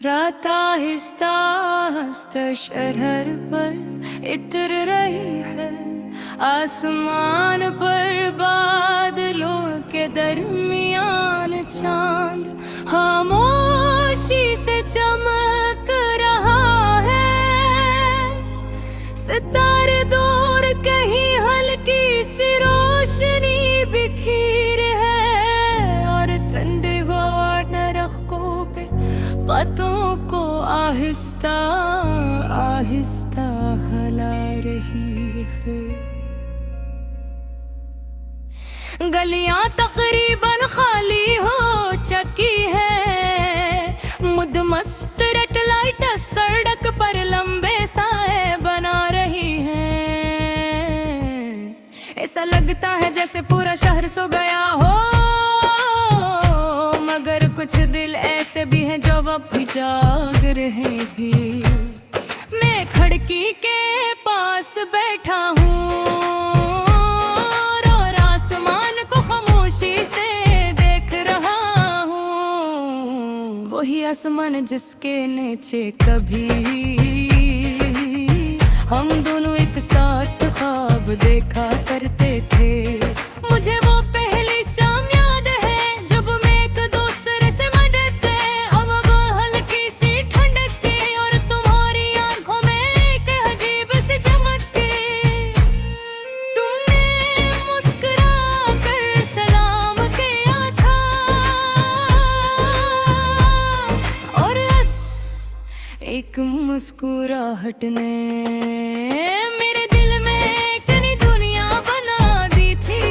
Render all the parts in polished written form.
रात आहिस्ता आहिस्ता शहर पर इतर रही है, आसमान पर बादलों के दरमियान चांद खामोशी से चमक रहा है। सितारे दूर कहीं हल्की सी रोशनी बिखीर है, और ठंडी हवा दरख्तों पे पत्तों को आहिस्ता आहिस्ता हिला रही है। गलियां तकरीबन खाली हो चुकी है, मुदमस्त रेड लाइट सड़क पर लंबे साए बना रही है। ऐसा लगता है जैसे पूरा शहर सो गया हो, मगर कुछ दिल ऐसे भी हैं जो अब भी जाग रहे हैं। मैं खिड़की के पास बैठा हूँ और आसमान को खामोशी से देख रहा हूँ। वही आसमान जिसके नीचे कभी हम दोनों एक साथ ख्वाब देखा करते थे। मुझे वो पहली शाम याद है जब मैं एक दूसरे से मदद अब वो हल्की सी ठंडक थी, और तुम्हारी आंखों में एक अजीब सी चमक थी। तुमने मुस्कुरा कर सलाम किया था, और एक मुस्कुराहट ने मेरे दिल में एक नई दुनिया बना दी थी।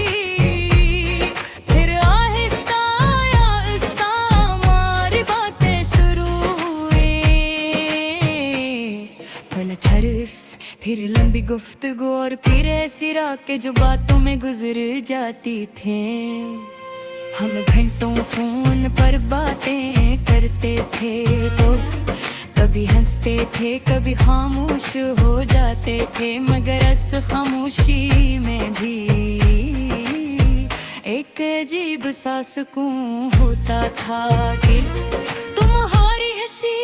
फिर आहिस्ता आहिस्ता हमारी बातें शुरू हुई। पहले ठर्स, फिर लंबी गुफ्तगू, और फिर ऐसी रातें जो बातों में गुजर जाती थी। हम घंटों फोन पर बातें करते थे, तो कभी हंसते थे कभी खामोश हो जाते थे, मगर इस खामोशी में भी एक अजीब सा सुकून होता था कि तुम्हारी हंसी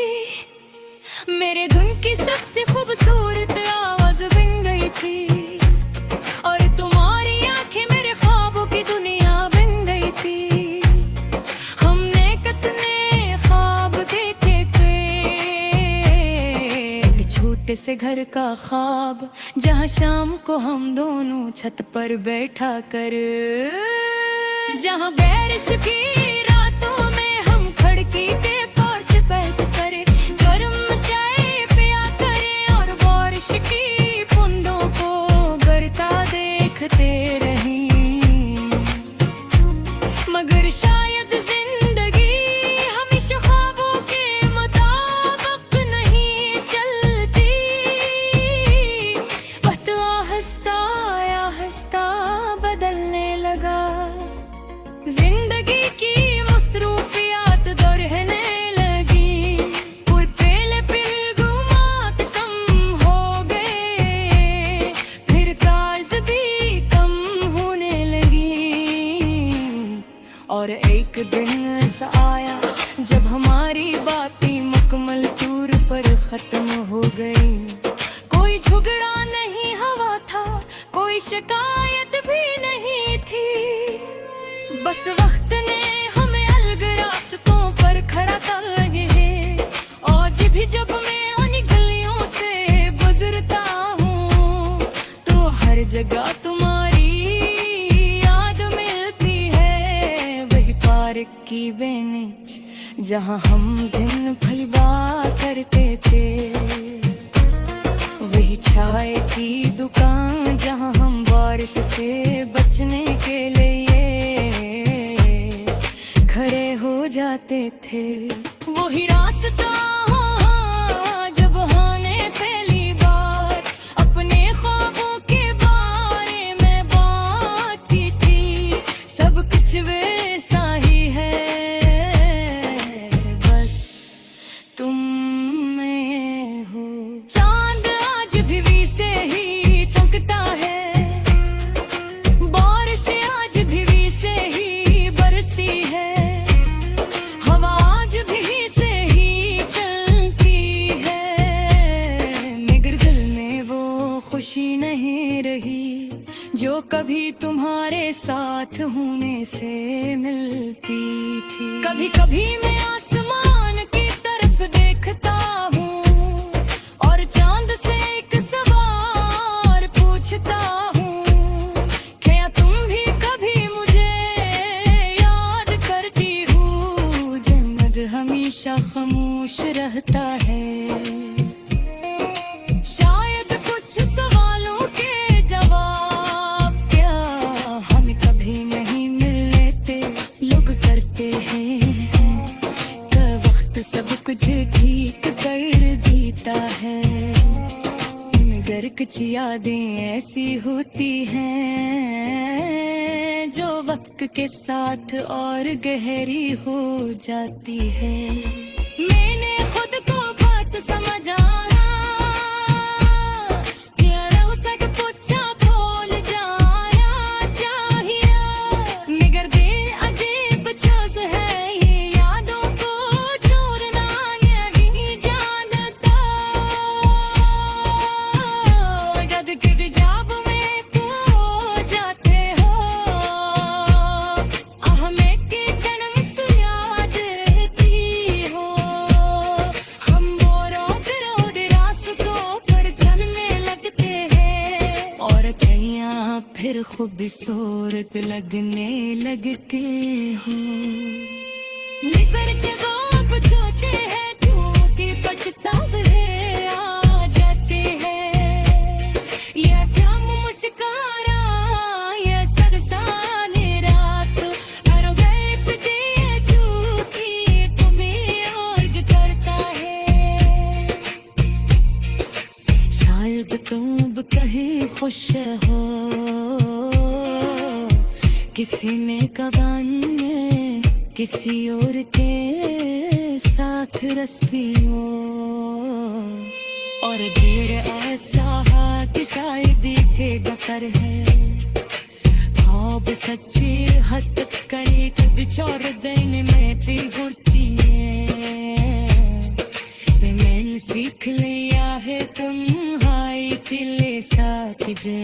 मेरे धुन की सबसे खूबसूरत आवाज बन गई थी, और तुम्हारी आंखें मेरे ख्वाबों की दुनिया बन गई थी। हमने कितने ख्वाब देखे थे, एक छोटे से घर का ख्वाब जहाँ शाम को हम दोनों छत पर बैठा कर, जहाँ बारिश की रातों में हम खिड़की के पास बैठ कर गर्म चाय पिया करें, और बारिश की बूंदों को गिरता देखते रहें। मगर शायद जिंदगी हमेशा ख्वाबों के मुताबिक नहीं चलती। वक्त आहिस्ता आहिस्ता बदलने लगा, जिंदगी की मसरूफियात बढ़ने लगी, और पहले पिलगुमात कम हो गए, फिर काल्स भी कम होने लगी। और एक दिन ऐसा आया जब हमारी बातें मुकम्मल तौर पर खत्म हो गई। कोई झगड़ा नहीं हुआ था, कोई शिकायत भी नहीं थी, बस वक्त ने हमें अलग रास्तों पर खड़ा कर है। आज भी जब मैं उन गलियों से गुजरता हूँ, तो हर जगह तुम्हारी याद मिलती है। वही पार्क की बेंच जहाँ हम दिन भर बात करते थे, वही चाय की दुकान जहाँ हम बारिश से बचने के लिए खड़े हो जाते थे। वही रास्ता जब हमने पहली बार अपने ख्वाबों के बारे में बात की थी। सब कुछ वैसा ही है, बस तुम में हो। चांद आज भी से ही चमकता है, बारिश आज भी से ही बरसती है, हवा आज भी से ही चल कभी तुम्हारे साथ होने से मिलती थी। कभी कभी मैं आसमान की तरफ देखता हूँ और चांद से एक सवाल पूछता हूँ, क्या तुम भी कभी मुझे याद करती हो? जन्नत हमेशा खामोश रहता है। शायद कुछ सवालों के जवाब क्या हम कभी नहीं मिल लेते। लोग करते हैं कि वक्त सब कुछ ठीक कर देता है, मगर कुछ यादें ऐसी होती हैं जो वक्त के साथ और गहरी हो जाती है। मैंने खुद को बात समझा फिर खूबसूरत लगने लगते हो। निकर जवाब देते हैं क्योंकि पट सावरे आ जाते हैं। ये शाम मुस्कुरा ये सरसाने रात हर वक्त दिए चूकी तुम्हें याद करता है। शायद तुम कहीं खुश हो किसी ने कबान में किसी और के साथ रस्ती हो, और देर ऐसा कि शायद दिखेगा कर है। ख्वाब सच्ची हद तक करे बिछोड़ देने में भी होती है। मैंने सीख लिया है तुम हाय दिले साथ जे